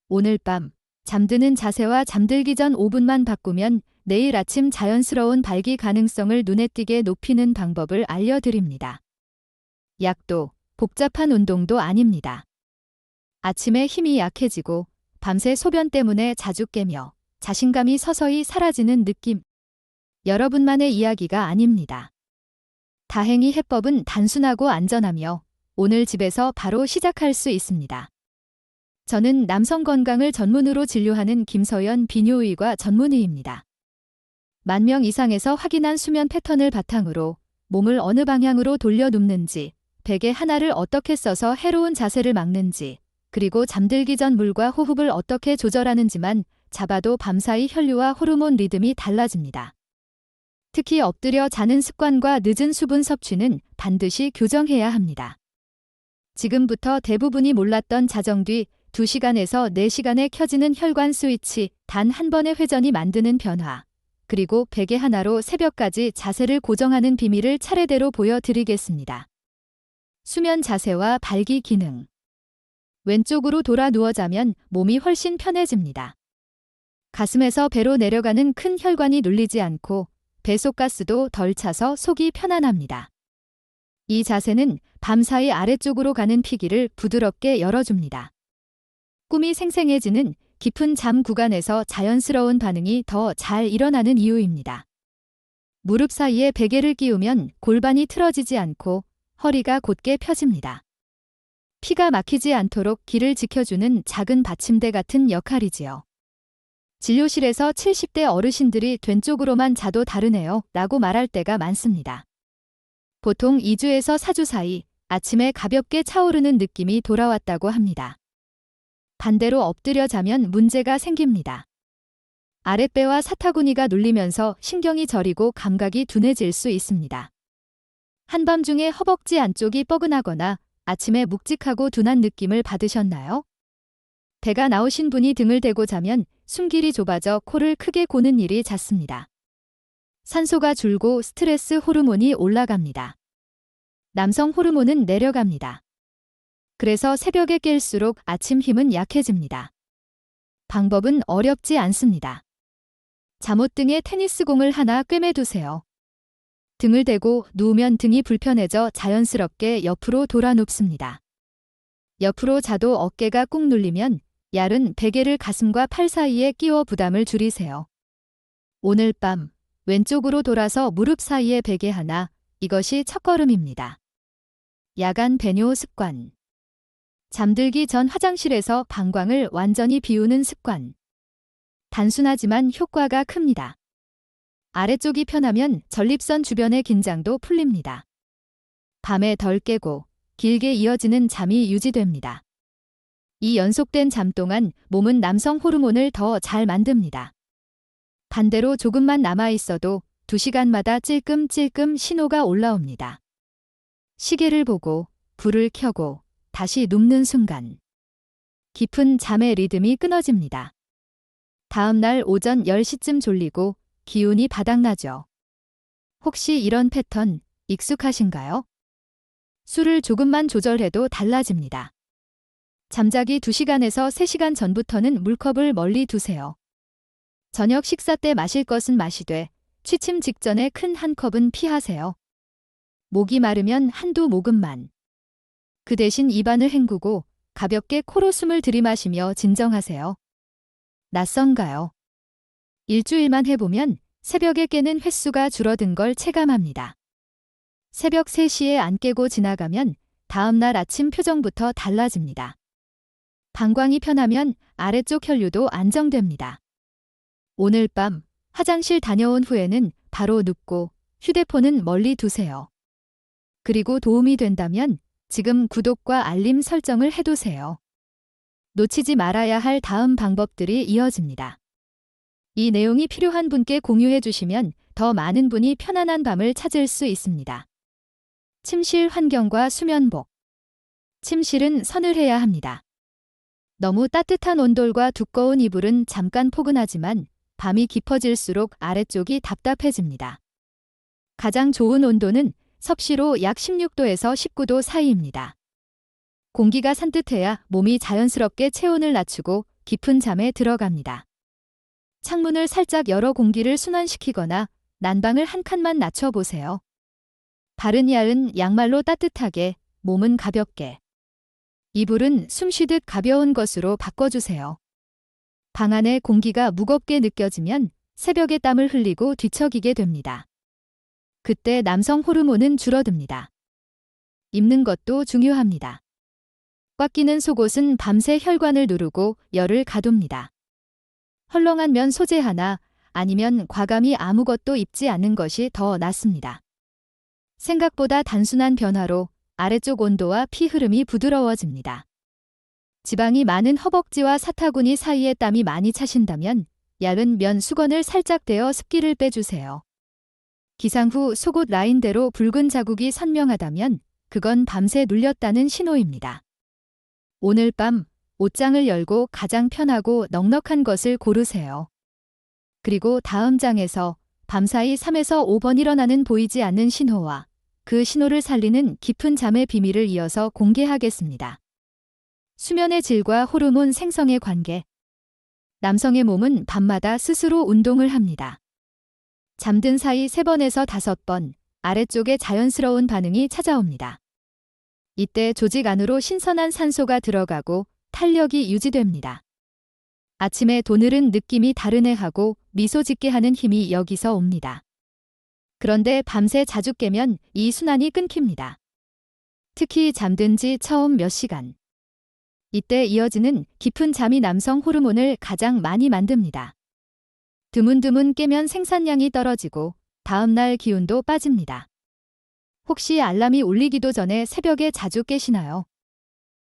오늘 밤 잠드는 자세와 잠들기 전 5분만 바꾸면 내일 아침 자연스러운 발기 가능성을 눈에 띄게 높이는 방법을 알려드립니다. 약도, 복잡한 운동도 아닙니다. 아침에 힘이 약해지고 밤새 소변 때문에 자주 깨며 자신감이 서서히 사라지는 느낌. 여러분만의 이야기가 아닙니다. 다행히 해법은 단순하고 안전하며 오늘 집에서 바로 시작할 수 있습니다. 저는 남성 건강을 전문으로 진료하는 김서연 비뇨의과 전문의입니다. 10,000명 이상에서 확인한 수면 패턴을 바탕으로 몸을 어느 방향으로 돌려 눕는지, 베개 하나를 어떻게 써서 해로운 자세를 막는지, 그리고 잠들기 전 물과 호흡을 어떻게 조절하는지만 잡아도 밤사이 혈류와 호르몬 리듬이 달라집니다. 특히 엎드려 자는 습관과 늦은 수분 섭취는 반드시 교정해야 합니다. 지금부터 대부분이 몰랐던 자정 뒤 2시간에서 4시간에 켜지는 혈관 스위치, 단 한 번의 회전이 만드는 변화, 그리고 베개 하나로 새벽까지 자세를 고정하는 비밀을 차례대로 보여드리겠습니다. 수면 자세와 발기 기능. 왼쪽으로 돌아 누워 자면 몸이 훨씬 편해집니다. 가슴에서 배로 내려가는 큰 혈관이 눌리지 않고 배속가스도 덜 차서 속이 편안합니다. 이 자세는 밤사이 아래쪽으로 가는 피기를 부드럽게 열어줍니다. 꿈이 생생해지는 깊은 잠 구간에서 자연스러운 반응이 더 잘 일어나는 이유입니다. 무릎 사이에 베개를 끼우면 골반이 틀어지지 않고 허리가 곧게 펴집니다. 피가 막히지 않도록 길을 지켜주는 작은 받침대 같은 역할이지요. 진료실에서 70대 어르신들이 된 쪽으로만 자도 다르네요 라고 말할 때가 많습니다. 보통 2주에서 4주 사이 아침에 가볍게 차오르는 느낌이 돌아왔다고 합니다. 반대로 엎드려 자면 문제가 생깁니다. 아랫배와 사타구니가 눌리면서 신경이 저리고 감각이 둔해질 수 있습니다. 한밤중에 허벅지 안쪽이 뻐근하거나 아침에 묵직하고 둔한 느낌을 받으셨나요? 배가 나오신 분이 등을 대고 자면 숨길이 좁아져 코를 크게 고는 일이 잦습니다. 산소가 줄고 스트레스 호르몬이 올라갑니다. 남성 호르몬은 내려갑니다. 그래서 새벽에 깰수록 아침 힘은 약해집니다. 방법은 어렵지 않습니다. 잠옷 등에 테니스공을 하나 꿰매두세요. 등을 대고 누우면 등이 불편해져 자연스럽게 옆으로 돌아 눕습니다. 옆으로 자도 어깨가 꾹 눌리면 얇은 베개를 가슴과 팔 사이에 끼워 부담을 줄이세요. 오늘 밤 왼쪽으로 돌아서 무릎 사이에 베개 하나, 이것이 첫걸음입니다. 야간 배뇨 습관. 잠들기 전 화장실에서 방광을 완전히 비우는 습관. 단순하지만 효과가 큽니다. 아래쪽이 편하면 전립선 주변의 긴장도 풀립니다. 밤에 덜 깨고 길게 이어지는 잠이 유지됩니다. 이 연속된 잠 동안 몸은 남성 호르몬을 더 잘 만듭니다. 반대로 조금만 남아 있어도 2시간마다 찔끔찔끔 신호가 올라옵니다. 시계를 보고 불을 켜고 다시 눕는 순간 깊은 잠의 리듬이 끊어집니다. 다음 날 오전 10시쯤 졸리고 기운이 바닥나죠. 혹시 이런 패턴 익숙하신가요? 술을 조금만 조절해도 달라집니다. 잠자기 2시간에서 3시간 전부터는 물컵을 멀리 두세요. 저녁 식사 때 마실 것은 마시되 취침 직전에 큰 한 컵은 피하세요. 목이 마르면 한두 모금만. 그 대신 입안을 헹구고 가볍게 코로 숨을 들이마시며 진정하세요. 낯선가요? 일주일만 해보면 새벽에 깨는 횟수가 줄어든 걸 체감합니다. 새벽 3시에 안 깨고 지나가면 다음 날 아침 표정부터 달라집니다. 방광이 편하면 아래쪽 혈류도 안정됩니다. 오늘 밤 화장실 다녀온 후에는 바로 눕고 휴대폰은 멀리 두세요. 그리고 도움이 된다면 지금 구독과 알림 설정을 해두세요. 놓치지 말아야 할 다음 방법들이 이어집니다. 이 내용이 필요한 분께 공유해 주시면 더 많은 분이 편안한 밤을 찾을 수 있습니다. 침실 환경과 수면복. 침실은 서늘해야 합니다. 너무 따뜻한 온돌과 두꺼운 이불은 잠깐 포근하지만 밤이 깊어질수록 아래쪽이 답답해집니다. 가장 좋은 온도는 섭씨로 약 16도에서 19도 사이입니다. 공기가 산뜻해야 몸이 자연스럽게 체온을 낮추고 깊은 잠에 들어갑니다. 창문을 살짝 열어 공기를 순환시키거나 난방을 한 칸만 낮춰보세요. 발은 야은 양말로 따뜻하게, 몸은 가볍게. 이불은 숨쉬듯 가벼운 것으로 바꿔주세요. 방 안의 공기가 무겁게 느껴지면 새벽에 땀을 흘리고 뒤척이게 됩니다. 그때 남성 호르몬은 줄어듭니다. 입는 것도 중요합니다. 꽉 끼는 속옷은 밤새 혈관을 누르고 열을 가둡니다. 헐렁한 면 소재 하나, 아니면 과감히 아무것도 입지 않는 것이 더 낫습니다. 생각보다 단순한 변화로 아래쪽 온도와 피 흐름이 부드러워집니다. 지방이 많은 허벅지와 사타구니 사이에 땀이 많이 차신다면 얇은 면 수건을 살짝 대어 습기를 빼주세요. 기상 후 속옷 라인대로 붉은 자국이 선명하다면 그건 밤새 눌렸다는 신호입니다. 오늘 밤 옷장을 열고 가장 편하고 넉넉한 것을 고르세요. 그리고 다음 장에서 밤사이 3에서 5번 일어나는 보이지 않는 신호와 그 신호를 살리는 깊은 잠의 비밀을 이어서 공개하겠습니다. 수면의 질과 호르몬 생성의 관계. 남성의 몸은 밤마다 스스로 운동을 합니다. 잠든 사이 3번에서 5번 아래쪽에 자연스러운 반응이 찾아옵니다. 이때 조직 안으로 신선한 산소가 들어가고 탄력이 유지됩니다. 아침에 도늘은 느낌이 다르네 하고 미소 짓게 하는 힘이 여기서 옵니다. 그런데 밤새 자주 깨면 이 순환이 끊깁니다. 특히 잠든 지 처음 몇 시간. 이때 이어지는 깊은 잠이 남성 호르몬을 가장 많이 만듭니다. 드문드문 깨면 생산량이 떨어지고 다음날 기운도 빠집니다. 혹시 알람이 울리기도 전에 새벽에 자주 깨시나요?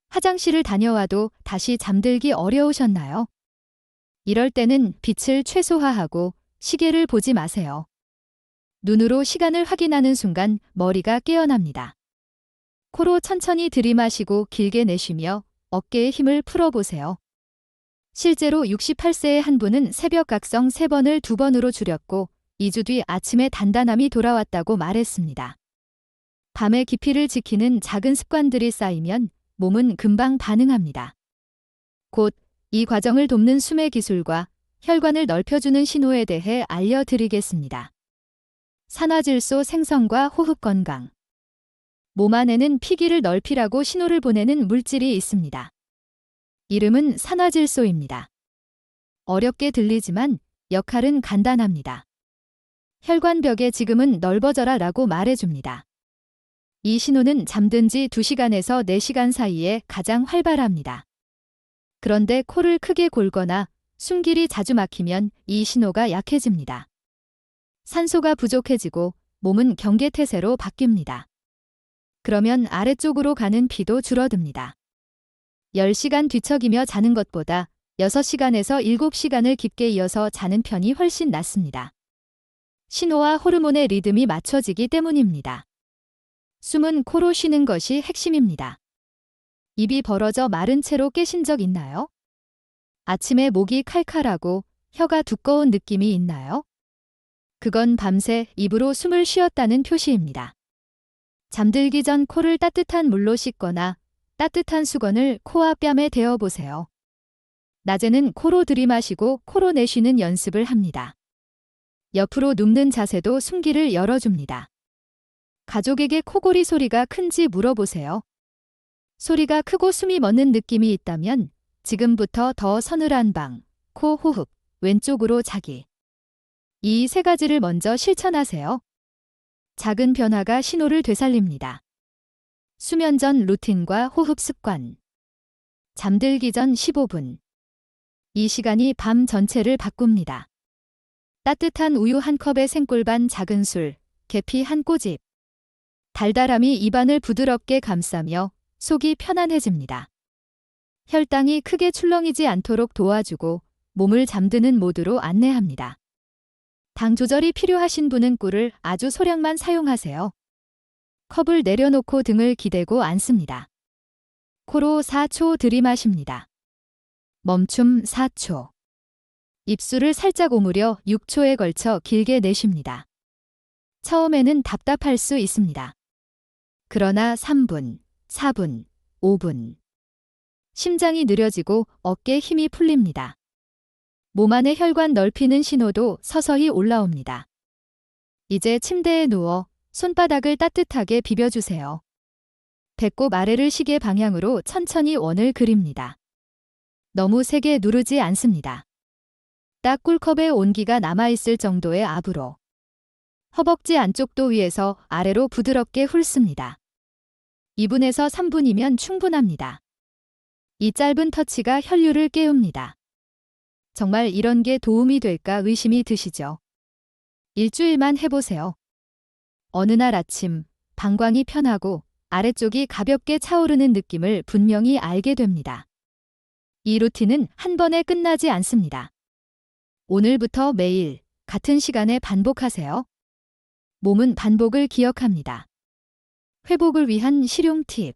화장실을 다녀와도 다시 잠들기 어려우셨나요? 이럴 때는 빛을 최소화하고 시계를 보지 마세요. 눈으로 시간을 확인하는 순간 머리가 깨어납니다. 코로 천천히 들이마시고 길게 내쉬며 어깨에 힘을 풀어보세요. 실제로 68세의 한 분은 새벽 각성 3번을 2번으로 줄였고 2주 뒤 아침에 단단함이 돌아왔다고 말했습니다. 밤의 깊이를 지키는 작은 습관들이 쌓이면 몸은 금방 반응합니다. 곧 이 과정을 돕는 숨의 기술과 혈관을 넓혀주는 신호에 대해 알려드리겠습니다. 산화질소 생성과 호흡 건강. 몸 안에는 피기를 넓히라고 신호를 보내는 물질이 있습니다. 이름은 산화질소입니다. 어렵게 들리지만 역할은 간단합니다. 혈관벽의 지금은 넓어져라 라고 말해줍니다. 이 신호는 잠든 지 2시간에서 4시간 사이에 가장 활발합니다. 그런데 코를 크게 골거나 숨길이 자주 막히면 이 신호가 약해집니다. 산소가 부족해지고 몸은 경계태세로 바뀝니다. 그러면 아래쪽으로 가는 피도 줄어듭니다. 10시간 뒤척이며 자는 것보다 6시간에서 7시간을 깊게 이어서 자는 편이 훨씬 낫습니다. 신호와 호르몬의 리듬이 맞춰지기 때문입니다. 숨은 코로 쉬는 것이 핵심입니다. 입이 벌어져 마른 채로 깨신 적 있나요? 아침에 목이 칼칼하고 혀가 두꺼운 느낌이 있나요? 그건 밤새 입으로 숨을 쉬었다는 표시입니다. 잠들기 전 코를 따뜻한 물로 씻거나 따뜻한 수건을 코와 뺨에 대어보세요. 낮에는 코로 들이마시고 코로 내쉬는 연습을 합니다. 옆으로 눕는 자세도 숨기를 열어줍니다. 가족에게 코골이 소리가 큰지 물어보세요. 소리가 크고 숨이 멎는 느낌이 있다면 지금부터 더 서늘한 방, 코 호흡, 왼쪽으로 자기. 이 3가지를 먼저 실천하세요. 작은 변화가 신호를 되살립니다. 수면 전 루틴과 호흡 습관. 잠들기 전 15분. 이 시간이 밤 전체를 바꿉니다. 따뜻한 우유 1컵에 생꿀 반 작은 술, 계피 1꼬집. 달달함이 입안을 부드럽게 감싸며 속이 편안해집니다. 혈당이 크게 출렁이지 않도록 도와주고 몸을 잠드는 모드로 안내합니다. 당 조절이 필요하신 분은 꿀을 아주 소량만 사용하세요. 컵을 내려놓고 등을 기대고 앉습니다. 코로 4초 들이마십니다. 멈춤 4초. 입술을 살짝 오므려 6초에 걸쳐 길게 내쉽니다. 처음에는 답답할 수 있습니다. 그러나 3분, 4분, 5분. 심장이 느려지고 어깨 힘이 풀립니다. 몸 안의 혈관 넓히는 신호도 서서히 올라옵니다. 이제 침대에 누워 손바닥을 따뜻하게 비벼주세요. 배꼽 아래를 시계 방향으로 천천히 원을 그립니다. 너무 세게 누르지 않습니다. 딱 꿀컵의 온기가 남아있을 정도의 압으로. 허벅지 안쪽도 위에서 아래로 부드럽게 훑습니다. 2분에서 3분이면 충분합니다. 이 짧은 터치가 혈류를 깨웁니다. 정말 이런 게 도움이 될까 의심이 드시죠? 일주일만 해보세요. 어느 날 아침, 방광이 편하고 아래쪽이 가볍게 차오르는 느낌을 분명히 알게 됩니다. 이 루틴은 한 번에 끝나지 않습니다. 오늘부터 매일 같은 시간에 반복하세요. 몸은 반복을 기억합니다. 회복을 위한 실용 팁.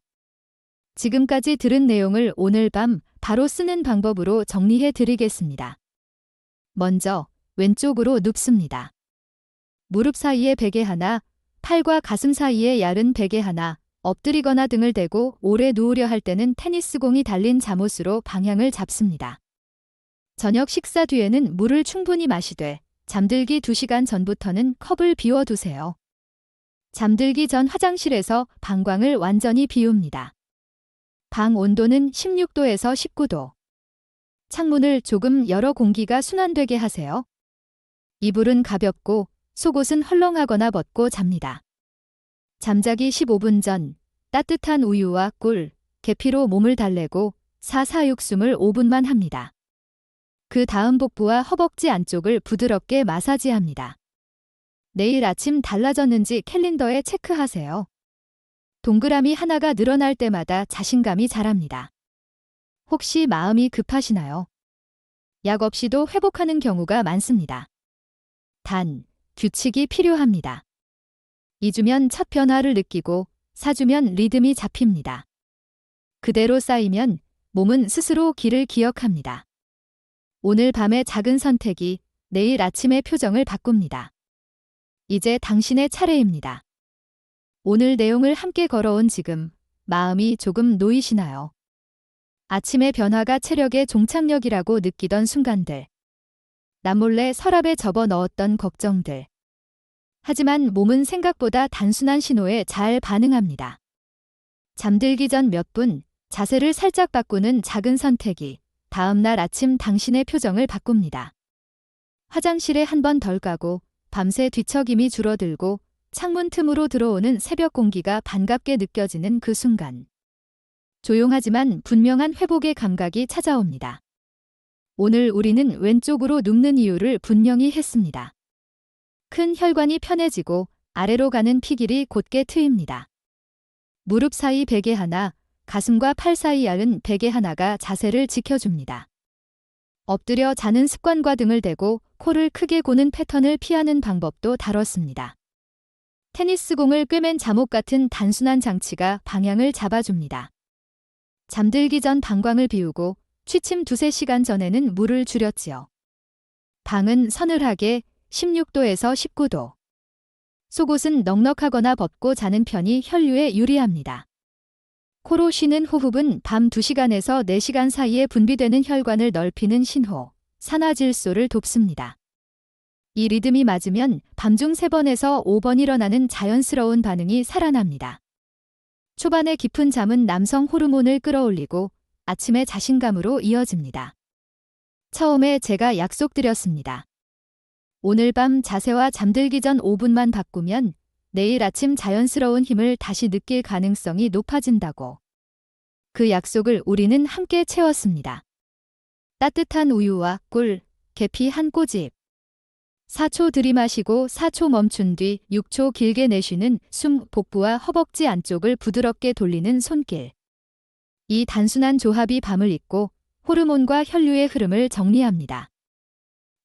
지금까지 들은 내용을 오늘 밤 바로 쓰는 방법으로 정리해 드리겠습니다. 먼저 왼쪽으로 눕습니다. 무릎 사이에 베개 하나, 팔과 가슴 사이에 얇은 베개 하나, 엎드리거나 등을 대고 오래 누우려 할 때는 테니스공이 달린 잠옷으로 방향을 잡습니다. 저녁 식사 뒤에는 물을 충분히 마시되 잠들기 2시간 전부터는 컵을 비워두세요. 잠들기 전 화장실에서 방광을 완전히 비웁니다. 방 온도는 16도에서 19도. 창문을 조금 열어 공기가 순환되게 하세요. 이불은 가볍고 속옷은 헐렁하거나 벗고 잡니다. 잠자기 15분 전 따뜻한 우유와 꿀, 계피로 몸을 달래고 사사육숨을 5분만 합니다. 그 다음 복부와 허벅지 안쪽을 부드럽게 마사지합니다. 내일 아침 달라졌는지 캘린더에 체크하세요. 동그라미 하나가 늘어날 때마다 자신감이 자랍니다. 혹시 마음이 급하시나요? 약 없이도 회복하는 경우가 많습니다. 단, 규칙이 필요합니다. 2주면 첫 변화를 느끼고 4주면 리듬이 잡힙니다. 그대로 쌓이면 몸은 스스로 길을 기억합니다. 오늘 밤의 작은 선택이 내일 아침의 표정을 바꿉니다. 이제 당신의 차례입니다. 오늘 내용을 함께 걸어온 지금 마음이 조금 놓이시나요? 아침의 변화가 체력의 종착역이라고 느끼던 순간들. 남몰래 서랍에 접어 넣었던 걱정들. 하지만 몸은 생각보다 단순한 신호에 잘 반응합니다. 잠들기 전 몇 분, 자세를 살짝 바꾸는 작은 선택이 다음 날 아침 당신의 표정을 바꿉니다. 화장실에 한 번 덜 가고 밤새 뒤척임이 줄어들고 창문 틈으로 들어오는 새벽 공기가 반갑게 느껴지는 그 순간. 조용하지만 분명한 회복의 감각이 찾아옵니다. 오늘 우리는 왼쪽으로 눕는 이유를 분명히 했습니다. 큰 혈관이 편해지고 아래로 가는 피길이 곧게 트입니다. 무릎 사이 베개 하나, 가슴과 팔 사이 얇은 베개 하나가 자세를 지켜줍니다. 엎드려 자는 습관과 등을 대고 코를 크게 고는 패턴을 피하는 방법도 다뤘습니다. 테니스공을 꿰맨 잠옷 같은 단순한 장치가 방향을 잡아줍니다. 잠들기 전 방광을 비우고 취침 2-3시간 전에는 물을 줄였지요. 방은 서늘하게 16도에서 19도. 속옷은 넉넉하거나 벗고 자는 편이 혈류에 유리합니다. 코로 쉬는 호흡은 밤 2시간에서 4시간 사이에 분비되는 혈관을 넓히는 신호, 산화질소를 돕습니다. 이 리듬이 맞으면 밤중 3번에서 5번 일어나는 자연스러운 반응이 살아납니다. 초반의 깊은 잠은 남성 호르몬을 끌어올리고 아침의 자신감으로 이어집니다. 처음에 제가 약속드렸습니다. 오늘 밤 자세와 잠들기 전 5분만 바꾸면 내일 아침 자연스러운 힘을 다시 느낄 가능성이 높아진다고. 그 약속을 우리는 함께 채웠습니다. 따뜻한 우유와 꿀, 계피 한 꼬집. 4초 들이마시고 4초 멈춘 뒤 6초 길게 내쉬는 숨, 복부와 허벅지 안쪽을 부드럽게 돌리는 손길. 이 단순한 조합이 밤을 잇고 호르몬과 혈류의 흐름을 정리합니다.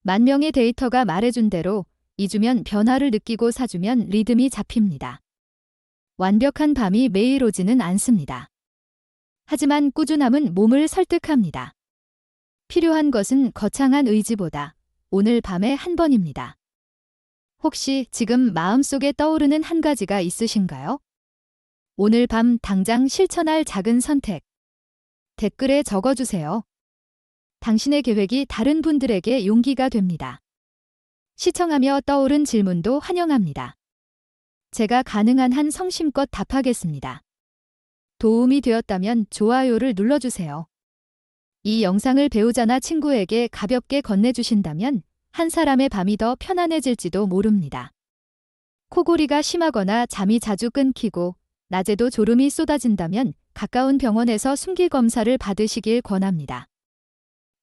10,000명의 데이터가 말해준 대로 2주면 변화를 느끼고 4주면 리듬이 잡힙니다. 완벽한 밤이 매일 오지는 않습니다. 하지만 꾸준함은 몸을 설득합니다. 필요한 것은 거창한 의지보다 오늘 밤에 한 번입니다. 혹시 지금 마음속에 떠오르는 한 가지가 있으신가요? 오늘 밤 당장 실천할 작은 선택. 댓글에 적어주세요. 당신의 계획이 다른 분들에게 용기가 됩니다. 시청하며 떠오른 질문도 환영합니다. 제가 가능한 한 성심껏 답하겠습니다. 도움이 되었다면 좋아요를 눌러주세요. 이 영상을 배우자나 친구에게 가볍게 건네주신다면 한 사람의 밤이 더 편안해질지도 모릅니다. 코골이가 심하거나 잠이 자주 끊기고 낮에도 졸음이 쏟아진다면 가까운 병원에서 숨기검사를 받으시길 권합니다.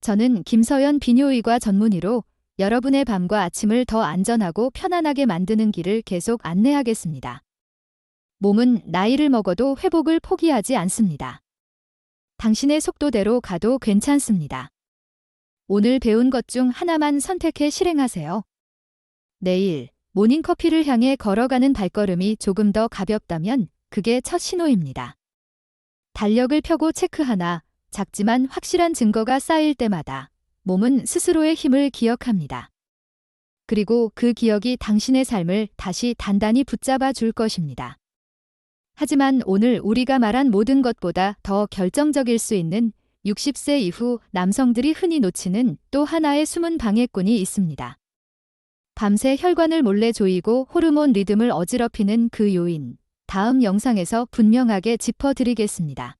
저는 김서연 비뇨의과 전문의로 여러분의 밤과 아침을 더 안전하고 편안하게 만드는 길을 계속 안내하겠습니다. 몸은 나이를 먹어도 회복을 포기하지 않습니다. 당신의 속도대로 가도 괜찮습니다. 오늘 배운 것 중 하나만 선택해 실행하세요. 내일 모닝커피를 향해 걸어가는 발걸음이 조금 더 가볍다면 그게 첫 신호입니다. 달력을 펴고 체크 하나, 작지만 확실한 증거가 쌓일 때마다 몸은 스스로의 힘을 기억합니다. 그리고 그 기억이 당신의 삶을 다시 단단히 붙잡아 줄 것입니다. 하지만 오늘 우리가 말한 모든 것보다 더 결정적일 수 있는 60세 이후 남성들이 흔히 놓치는 또 하나의 숨은 방해꾼이 있습니다. 밤새 혈관을 몰래 조이고 호르몬 리듬을 어지럽히는 그 요인, 다음 영상에서 분명하게 짚어드리겠습니다.